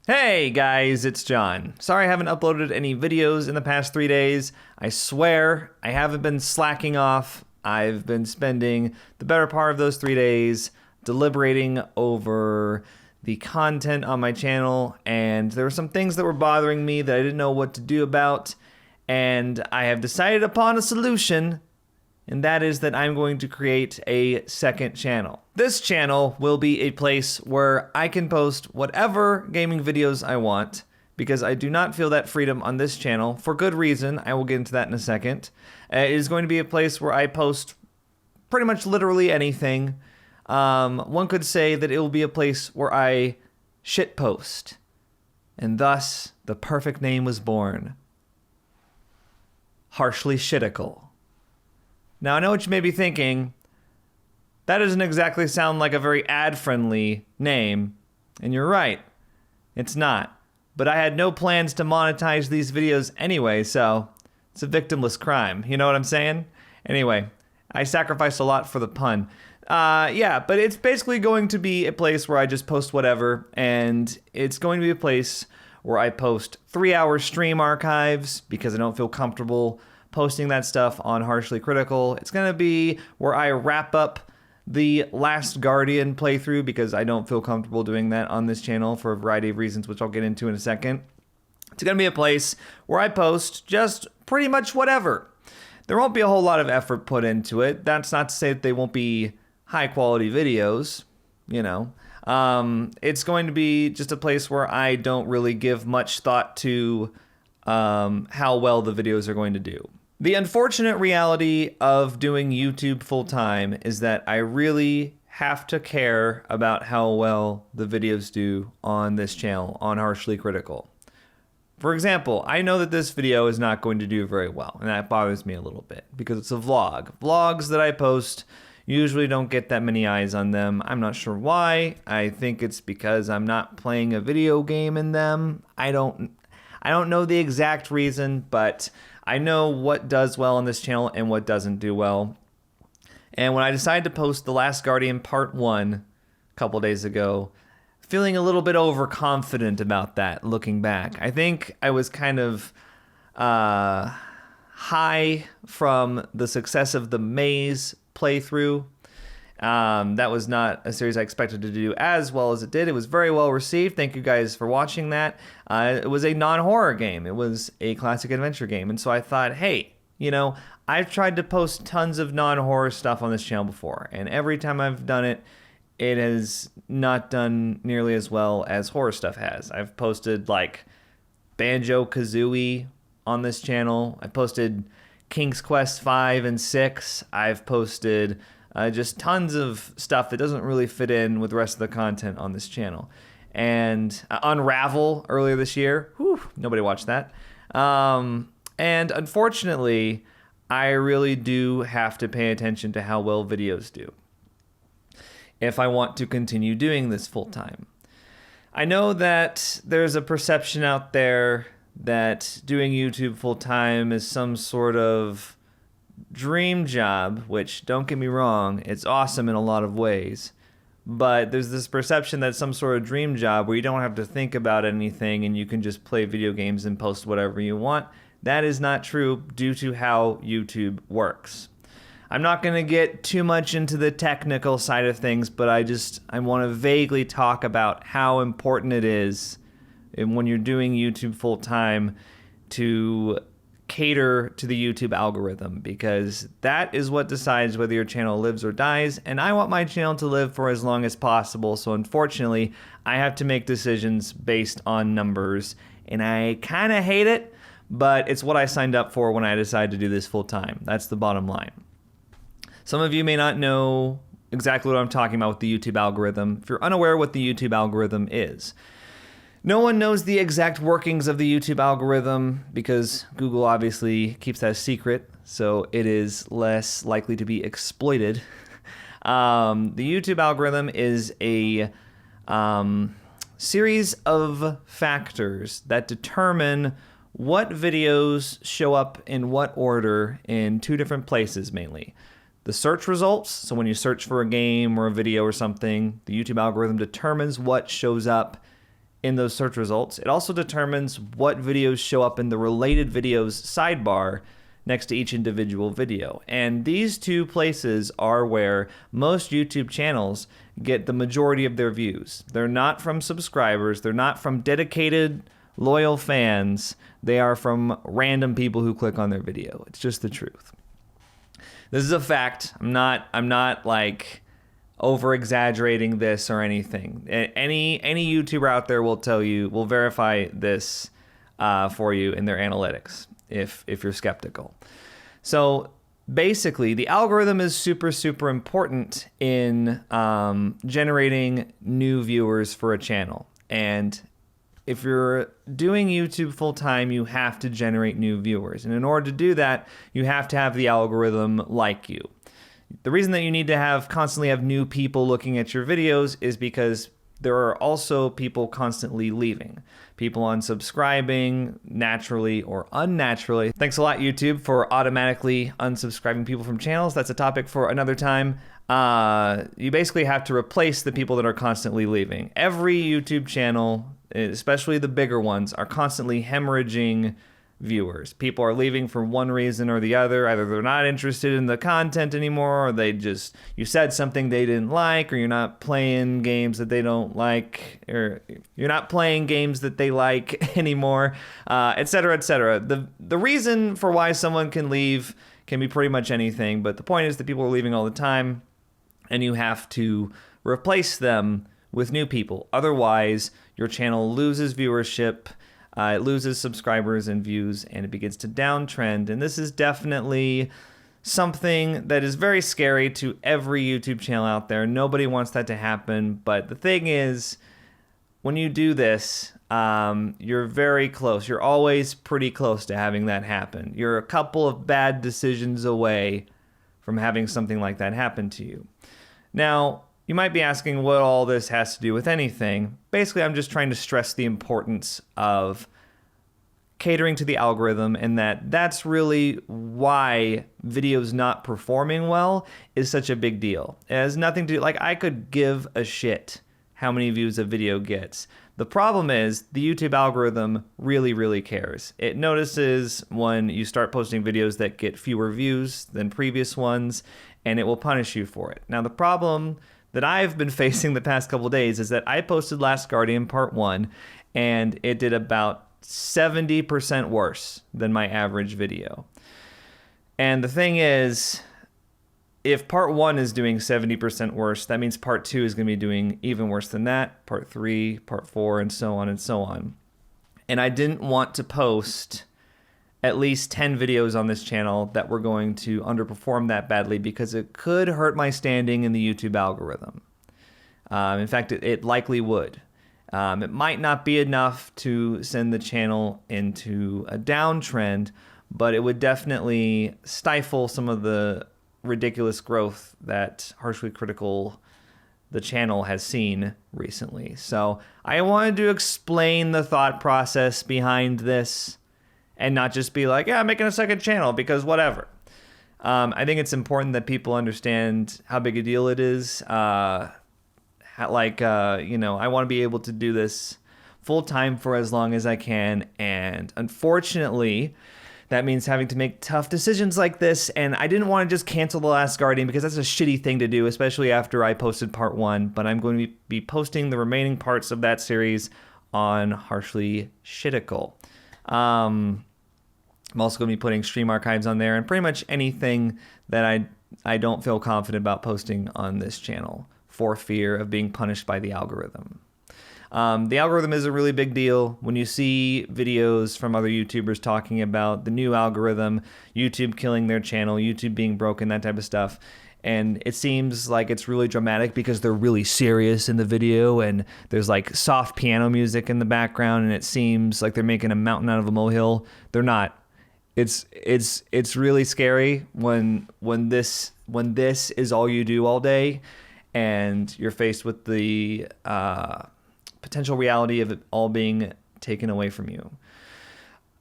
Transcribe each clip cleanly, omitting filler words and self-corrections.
Hey guys, it's John. Sorry I haven't uploaded any videos in the past 3 days. I swear I haven't been slacking off. I've been spending the better part of those 3 days deliberating over the content on my channel, and there were some things that were bothering me that I didn't know what to do about, and I have decided upon a solution, and that is that I'm going to create a second channel. This channel will be a place where I can post whatever gaming videos I want, because I do not feel that freedom on this channel, for good reason. I will get into that in a second. It is going to be a place where I post pretty much literally anything. One could say that it will be a place where I shitpost, and thus the perfect name was born. Harshly Shitical. Now, I know what you may be thinking. That doesn't exactly sound like a very ad-friendly name, and you're right. It's not. But I had no plans to monetize these videos anyway, so it's a victimless crime. You know what I'm saying? Anyway, I sacrificed a lot for the pun. Yeah, but it's basically going to be a place where I just post whatever, and it's going to be a place where I post 3-hour stream archives because I don't feel comfortable posting that stuff on Harshly Critical. It's going to be where I wrap up the Last Guardian playthrough because I don't feel comfortable doing that on this channel for a variety of reasons, which I'll get into in a second. It's going to be a place where I post just pretty much whatever. There won't be a whole lot of effort put into it. That's not to say that they won't be high quality videos, you know. It's going to be just a place where I don't really give much thought to how well the videos are going to do. The unfortunate reality of doing YouTube full-time is that I really have to care about how well the videos do on this channel, on Harshly Critical. For example, I know that this video is not going to do very well, and that bothers me a little bit because it's a vlog. Vlogs that I post usually don't get that many eyes on them. I'm not sure why. I think it's because I'm not playing a video game in them. I don't know the exact reason, but I know what does well on this channel and what doesn't do well. And when I decided to post The Last Guardian Part 1 a couple days ago, feeling a little bit overconfident about that looking back. I think I was kind of high from the success of the Maze playthrough. That was not a series I expected to do as well as it did. It was very well received. Thank you guys for watching that. It was a non-horror game. It was a classic adventure game. And so I thought, hey, you know, I've tried to post tons of non-horror stuff on this channel before. And every time I've done it, it has not done nearly as well as horror stuff has. I've posted like Banjo-Kazooie on this channel. I posted King's Quest 5 and 6. I've posted just tons of stuff that doesn't really fit in with the rest of the content on this channel. And Unravel earlier this year, whew, nobody watched that. And unfortunately, I really do have to pay attention to how well videos do if I want to continue doing this full time. I know that there's a perception out there that doing YouTube full time is some sort of dream job, which, don't get me wrong, it's awesome in a lot of ways, but there's this perception that some sort of dream job where you don't have to think about anything and you can just play video games and post whatever you want. That is not true due to how YouTube works. I'm not going to get too much into the technical side of things, but I want to vaguely talk about how important it is when you're doing YouTube full time to cater to the YouTube algorithm, because that is what decides whether your channel lives or dies, and I want my channel to live for as long as possible, so unfortunately I have to make decisions based on numbers, and I kind of hate it, but it's what I signed up for when I decided to do this full time. That's the bottom line. Some of you may not know exactly what I'm talking about with the YouTube algorithm. If you're unaware what the YouTube algorithm is, no one knows the exact workings of the YouTube algorithm because Google obviously keeps that a secret, so it is less likely to be exploited. The YouTube algorithm is a series of factors that determine what videos show up in what order in two different places mainly. The search results, so when you search for a game or a video or something, the YouTube algorithm determines what shows up in those search results. It also determines what videos show up in the related videos sidebar next to each individual video. And these two places are where most YouTube channels get the majority of their views. They're not from subscribers, they're not from dedicated, loyal fans, they are from random people who click on their video. It's just the truth. This is a fact. I'm not like over exaggerating this or anything. Any YouTuber out there will tell you, will verify this for you in their analytics if you're skeptical. So basically, the algorithm is super important in generating new viewers for a channel. And if you're doing YouTube full time, you have to generate new viewers. And in order to do that, you have to have the algorithm like you. The reason that you need to constantly have new people looking at your videos is because there are also people constantly leaving. People unsubscribing naturally or unnaturally. Thanks a lot, YouTube, for automatically unsubscribing people from channels. That's a topic for another time. You basically have to replace the people that are constantly leaving. Every YouTube channel, especially the bigger ones, are constantly hemorrhaging viewers. People are leaving for one reason or the other. Either they're not interested in the content anymore, or you said something they didn't like, or you're not playing games that they don't like, or you're not playing games that they like anymore, etc., etc. The reason for why someone can leave can be pretty much anything, but the point is that people are leaving all the time, and you have to replace them with new people. Otherwise, your channel loses viewership, it loses subscribers and views, and it begins to downtrend. And this is definitely something that is very scary to every YouTube channel out there. Nobody wants that to happen. But the thing is, when you do this, you're very close. You're always pretty close to having that happen. You're a couple of bad decisions away from having something like that happen to you. Now, you might be asking what all this has to do with anything. Basically, I'm just trying to stress the importance of catering to the algorithm, and that's really why videos not performing well is such a big deal. It has nothing to do, like, I could give a shit how many views a video gets. The problem is the YouTube algorithm really cares. It notices when you start posting videos that get fewer views than previous ones, and it will punish you for it. Now, the problem that I've been facing the past couple days is that I posted Last Guardian Part 1, and it did about 70% worse than my average video. And the thing is, if Part 1 is doing 70% worse, that means Part 2 is going to be doing even worse than that, Part 3, Part 4, and so on and so on. And I didn't want to post at least 10 videos on this channel that were going to underperform that badly, because it could hurt my standing in the YouTube algorithm. In fact, it likely would. It might not be enough to send the channel into a downtrend, but it would definitely stifle some of the ridiculous growth that Harshly Critical, the channel, has seen recently. So I wanted to explain the thought process behind this, and not just be like, yeah, I'm making a second channel because whatever. I think it's important that people understand how big a deal it is. I want to be able to do this full time for as long as I can. And unfortunately, that means having to make tough decisions like this. And I didn't want to just cancel The Last Guardian, because that's a shitty thing to do, especially after I posted Part 1. But I'm going to be posting the remaining parts of that series on Harshly Critical. I'm also going to be putting stream archives on there, and pretty much anything that I don't feel confident about posting on this channel for fear of being punished by the algorithm. The algorithm is a really big deal. When you see videos from other YouTubers talking about the new algorithm, YouTube killing their channel, YouTube being broken, that type of stuff, and it seems like it's really dramatic because they're really serious in the video, and there's like soft piano music in the background, and it seems like they're making a mountain out of a molehill. They're not. It's really scary when this is all you do all day, and you're faced with the potential reality of it all being taken away from you.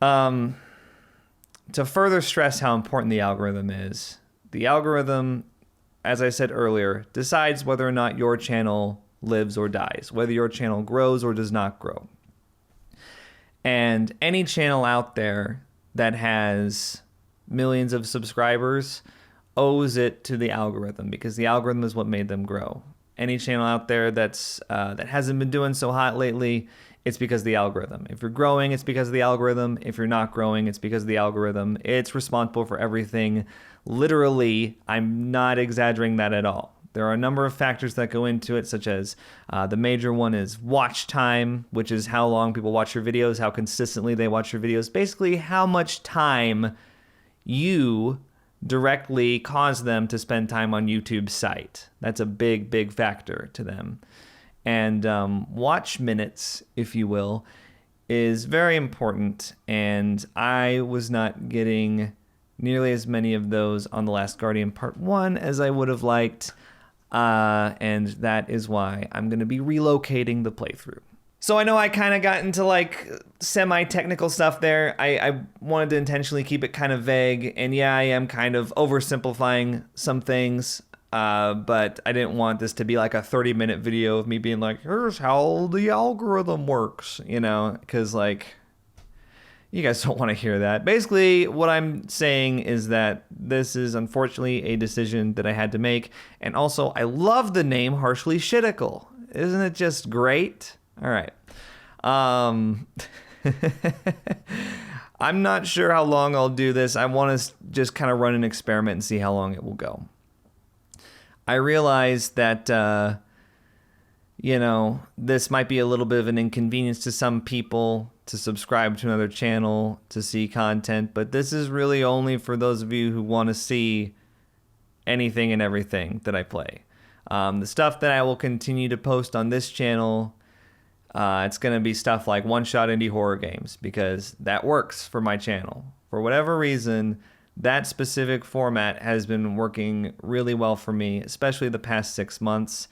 To further stress how important the algorithm is, the algorithm, as I said earlier, decides whether or not your channel lives or dies, whether your channel grows or does not grow. And any channel out there that has millions of subscribers owes it to the algorithm, because the algorithm is what made them grow. Any channel out there that hasn't been doing so hot lately, it's because of the algorithm. If you're growing, it's because of the algorithm. If you're not growing, it's because of the algorithm. It's responsible for everything. Literally, I'm not exaggerating that at all. There are a number of factors that go into it, such as the major one is watch time, which is how long people watch your videos, how consistently they watch your videos. Basically, how much time you directly cause them to spend time on YouTube's site. That's a big, big factor to them. And watch minutes, if you will, is very important. And I was not getting nearly as many of those on The Last Guardian Part 1 as I would have liked. And that is why I'm going to be relocating the playthrough. So I know I kind of got into like semi-technical stuff there. I wanted to intentionally keep it kind of vague. And yeah, I am kind of oversimplifying some things. But I didn't want this to be like a 30-minute video of me being like, here's how the algorithm works, you know, because like, you guys don't want to hear that. Basically, what I'm saying is that this is unfortunately a decision that I had to make. And also, I love the name Harshly Shittical. Isn't it just great? All right. I'm not sure how long I'll do this. I want to just kind of run an experiment and see how long it will go. I realize that, this might be a little bit of an inconvenience to some people to subscribe to another channel to see content, but this is really only for those of you who want to see anything and everything that I play. The stuff that I will continue to post on this channel, it's going to be stuff like one-shot indie horror games, because that works for my channel. For whatever reason, that specific format has been working really well for me, especially the past 6 months.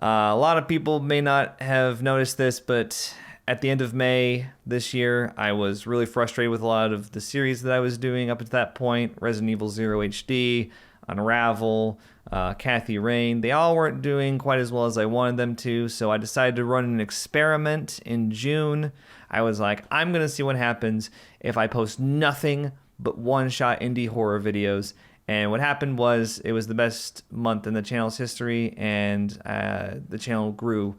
A lot of people may not have noticed this, but at the end of May this year, I was really frustrated with a lot of the series that I was doing up to that point. Resident Evil 0 HD, Unravel, Kathy Rain. They all weren't doing quite as well as I wanted them to, so I decided to run an experiment in June. I was like, I'm going to see what happens if I post nothing but one-shot indie horror videos. And what happened was, it was the best month in the channel's history, and the channel grew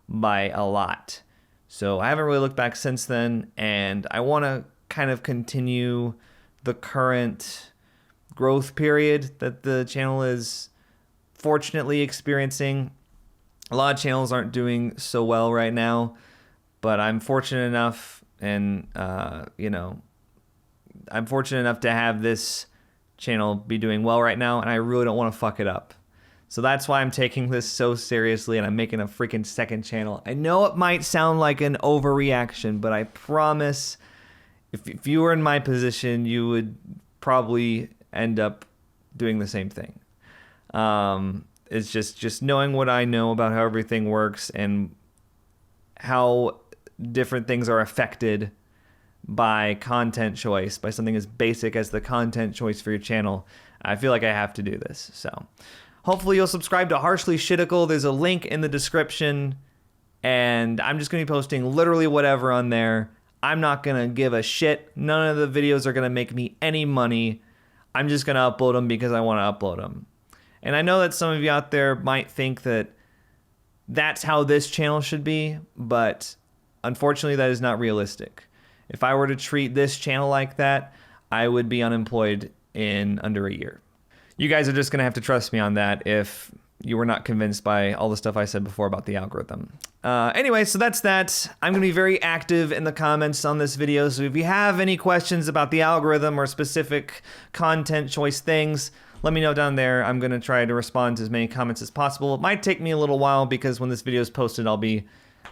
by a lot. So I haven't really looked back since then, and I want to kind of continue the current growth period that the channel is fortunately experiencing. A lot of channels aren't doing so well right now, but I'm fortunate enough, and I'm fortunate enough to have this channel be doing well right now, and I really don't want to fuck it up. So that's why I'm taking this so seriously, and I'm making a freaking second channel. I know it might sound like an overreaction, but I promise if you were in my position, you would probably end up doing the same thing. It's just knowing what I know about how everything works and how different things are affected by content choice, by something as basic as the content choice for your channel. I feel like I have to do this. So hopefully you'll subscribe to Harshly Shittical. There's a link in the description, and I'm just going to be posting literally whatever on there. I'm not going to give a shit. None of the videos are going to make me any money. I'm just going to upload them because I want to upload them. And I know that some of you out there might think that that's how this channel should be, but unfortunately that is not realistic. If I were to treat this channel like that, I would be unemployed in under a year. You guys are just going to have to trust me on that if you were not convinced by all the stuff I said before about the algorithm. Anyway, so that's that. I'm going to be very active in the comments on this video, so if you have any questions about the algorithm or specific content choice things, let me know down there. I'm going to try to respond to as many comments as possible. It might take me a little while because when this video is posted, I'll be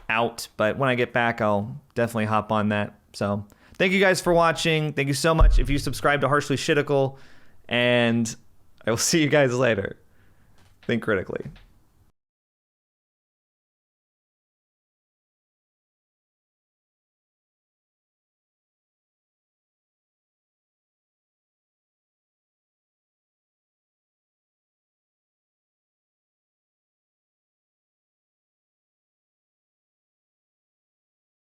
out, but when I get back, I'll definitely hop on that. So thank you guys for watching. Thank you so much if you subscribe to Harshly Shittical, and I will see you guys later. Think critically.